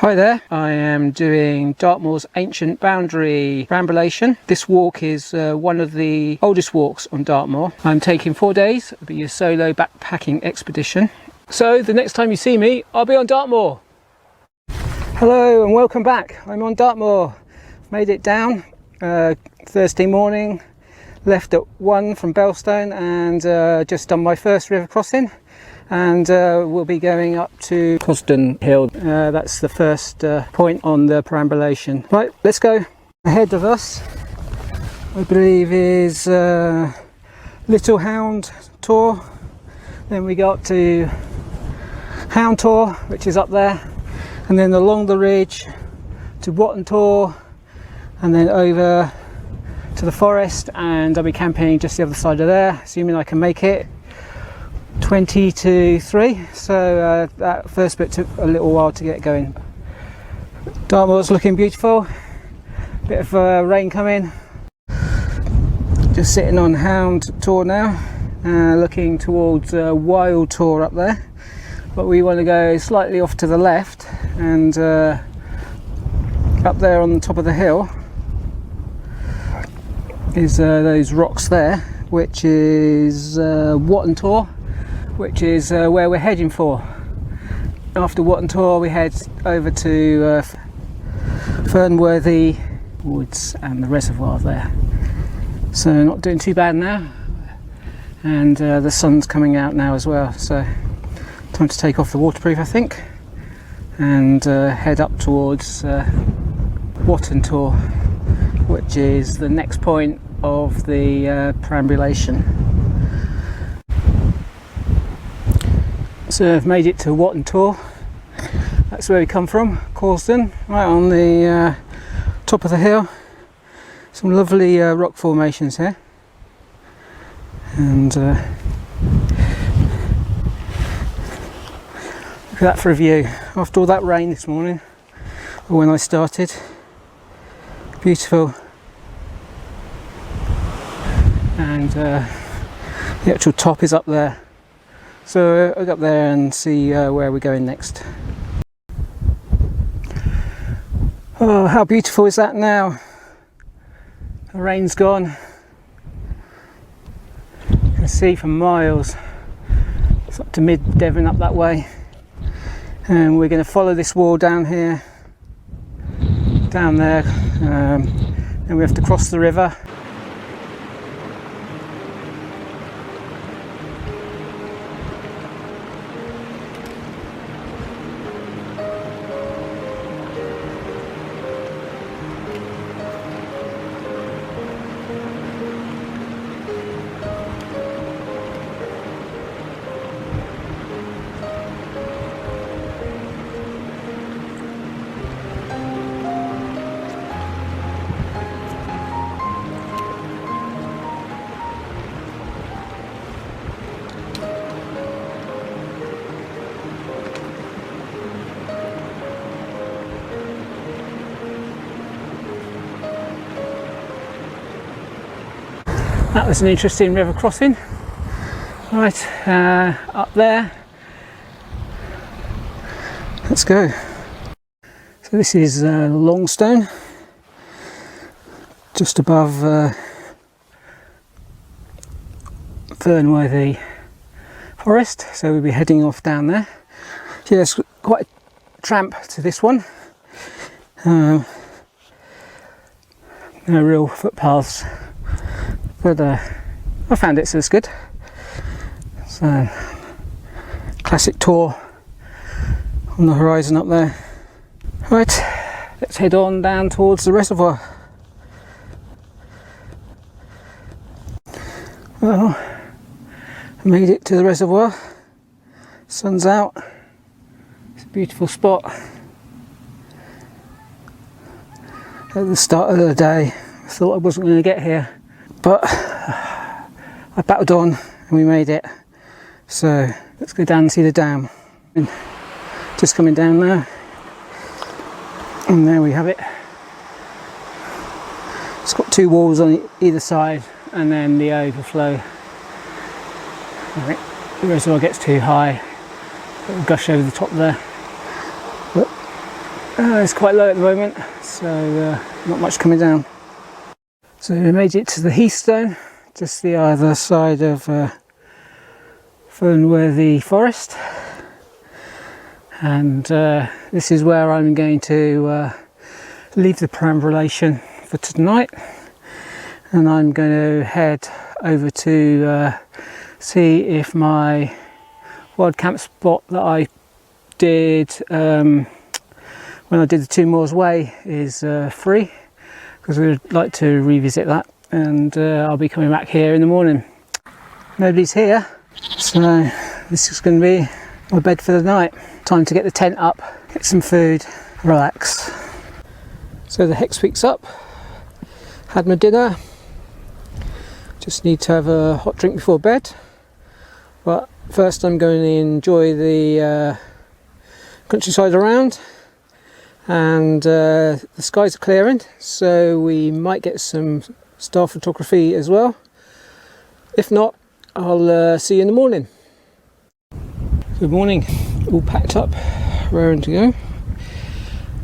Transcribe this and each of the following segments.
Hi there, I am doing Dartmoor's ancient boundary perambulation. This walk is one of the oldest walks on Dartmoor. I'm taking 4 days, it'll be a solo backpacking expedition. So the next time you see me, I'll be on Dartmoor. Hello and welcome back, I'm on Dartmoor. Made it down Thursday morning, left at 1 from Belstone and just done my first river crossing. And we'll be going up to Cosdon Hill. That's the first point on the perambulation. Right, let's go. Ahead of us, I believe, is Little Hound Tor. Then we go up to Hound Tor, which is up there, and then along the ridge to Watern Tor, and then over to the forest. And I'll be camping just the other side of there, assuming I can make it. 20 to 3, so that first bit took a little while to get going. Dartmoor's looking beautiful, bit of rain coming. Just sitting on Hound Tor now, looking towards Watern Tor up there, but we want to go slightly off to the left, and up there on the top of the hill is those rocks there, which is Watern Tor, which is where we're heading for. After Watern Tor we head over to Fenworthy Woods and the reservoir there. So not doing too bad now, and the sun's coming out now as well, so time to take off the waterproof I think and head up towards Watern Tor, which is the next point of the perambulation. So I've made it to Watern Tor. That's where we come from, Cosdon, right on the top of the hill. Some lovely rock formations here, and look at that for a view. After all that rain this morning, or when I started, beautiful. And the actual top is up there. So I'll go up there and see where we're going next. Oh, how beautiful is that now? The rain's gone. You can see for miles. It's up to mid-Devon up that way. And we're going to follow this wall down here, down there. Then we have to cross the river. That was an interesting river crossing. Right, up there. Let's go. So this is Longstone, just above Fenworthy Forest. So we'll be heading off down there. Yeah, it's quite a tramp to this one. No real footpaths. But I found it, so it's good. So, classic tour on the horizon up there. Right, let's head on down towards the reservoir. Well, I made it to the reservoir. Sun's out. It's a beautiful spot. At the start of the day, I thought I wasn't going to get here. But I battled on and we made it. So let's go down and see the dam. And just coming down now. And there we have it. It's got two walls on either side and then the overflow. The reservoir gets too high, it'll gush over the top there. But It's quite low at the moment, so not much coming down. So we made it to the Heath Stone, just the other side of Fenworthy Forest, and this is where I'm going to leave the perambulation for tonight, and I'm going to head over to see if my wild camp spot that I did when I did the 2 Moors Way is free, because we'd like to revisit that, and I'll be coming back here in the morning. Nobody's here, so this is going to be my bed for the night. Time to get the tent up, get some food, relax. So the hex week's up, had my dinner, just need to have a hot drink before bed, but first I'm going to enjoy the countryside around, and the skies are clearing, so we might get some star photography as well. If not, I'll see you in the morning. Good morning, all packed up, raring to go.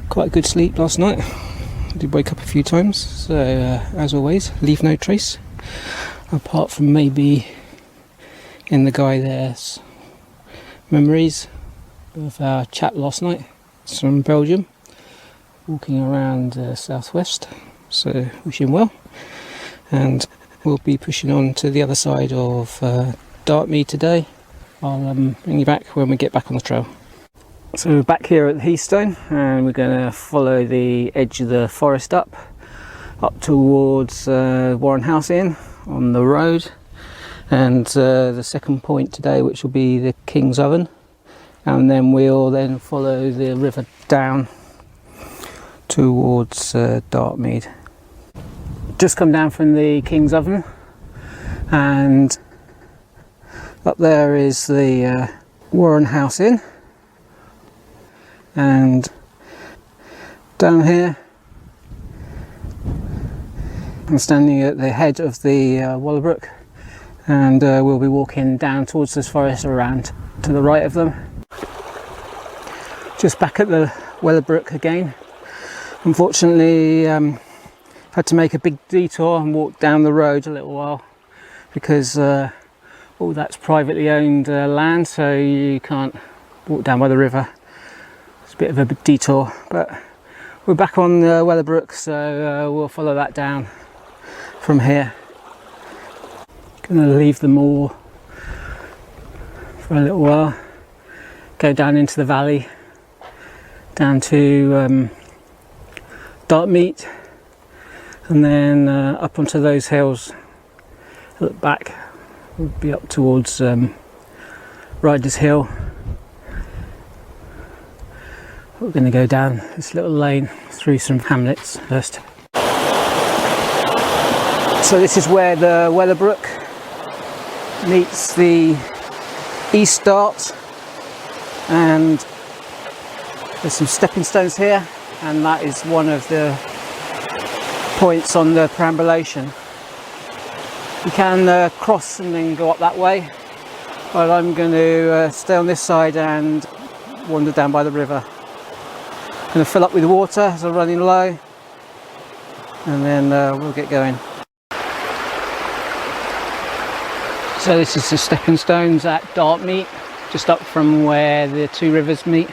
Quite a good sleep last night. I did wake up a few times, so as always, leave no trace, apart from maybe in the guy there's memories of our chat last night. It's from Belgium, walking around southwest, so wish him well, and we'll be pushing on to the other side of Dartmoor today. I'll bring you back when we get back on the trail. So we're back here at the Heath Stone, and we're going to follow the edge of the forest up towards Warren House Inn on the road, and the second point today, which will be the King's Oven, and then we'll then follow the river down towards Dartmoor. Just come down from the King's Oven, and up there is the Warren House Inn, and down here I'm standing at the head of the Wallerbrook, and we'll be walking down towards this forest around to the right of them. Just back at the Wallerbrook again. Unfortunately had to make a big detour and walk down the road a little while, because all that's privately owned land, so you can't walk down by the river. It's a bit of a detour, but we're back on the Wallerbrook, so we'll follow that down from here. Gonna leave the moor for a little while, go down into the valley, down to Dartmoor, and then up onto those hills. Look back, we'll be up towards Riders Hill. We're going to go down this little lane through some hamlets first. So this is where the Wallerbrook meets the East Dart, and there's some stepping stones here, and that is one of the points on the perambulation. You can cross and then go up that way, but I'm going to stay on this side and wander down by the river. I'm going to fill up with water as I'm running low, and then we'll get going. So this is the stepping stones at Dartmoor, just up from where the 2 rivers meet.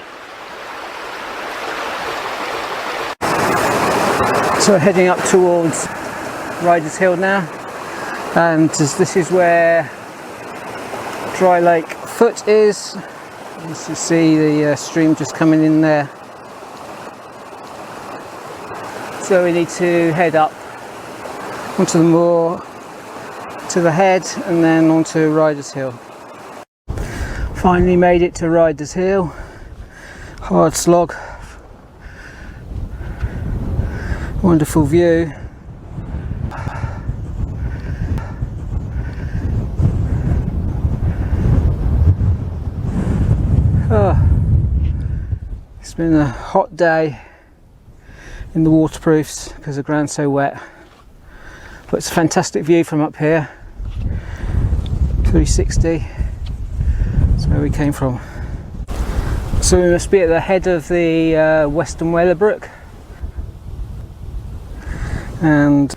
So we're heading up towards Riders Hill now, and this is where Hewlake Foot is. You can see the stream just coming in there. So we need to head up onto the moor to the head, and then onto Riders Hill. Finally made it to Riders Hill. Hard slog. Wonderful view. Oh, it's been a hot day in the waterproofs because the ground's so wet, but it's a fantastic view from up here. 360, that's where we came from. So we must be at the head of the Western Wellerbrook, and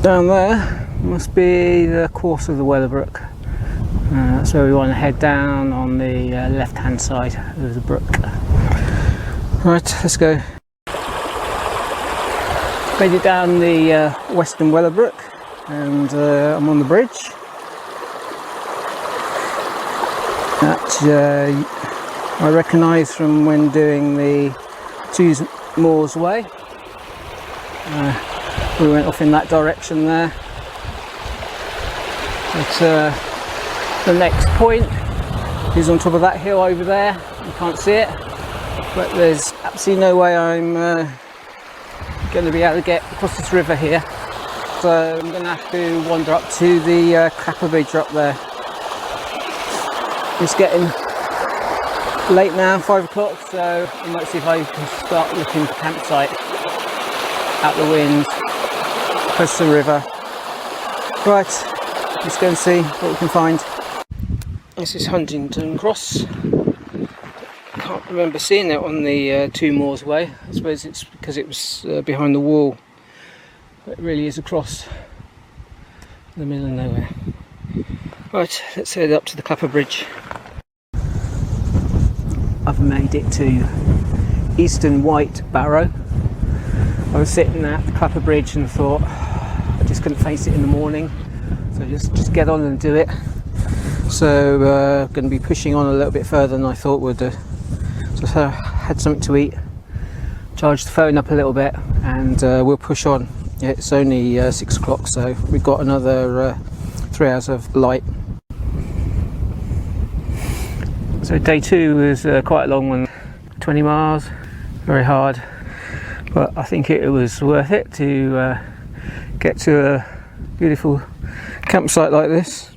down there must be the course of the Wellerbrook. That's where we want to head down on the left hand side of the brook. Right, let's go. Made it down the Western Wellerbrook, and I'm on the bridge. That I recognise from when doing the Two Moors Way. We went off in that direction there. But the next point is on top of that hill over there. You can't see it, but there's absolutely no way I'm going to be able to get across this river here. So I'm going to have to wander up to the Clapper Bridge up there. It's getting late now, 5 o'clock, so I might see if I can start looking for campsite out the wind, across the river. Right, let's go and see what we can find. This is Huntington Cross. Can't remember seeing it on the Two Moors Way. I suppose it's because it was behind the wall. But it really is across in the middle of nowhere. Right, let's head up to the Clapper Bridge. I've made it to Eastern White Barrow. I was sitting at the Clapper Bridge and thought I just couldn't face it in the morning, so just get on and do it. So going to be pushing on a little bit further than I thought would do. So I had something to eat, charged the phone up a little bit, and we'll push on. Yeah, it's only 6 o'clock, so we've got another 3 hours of light. So day 2 was quite a long one, 20 miles, very hard, but I think it was worth it to get to a beautiful campsite like this.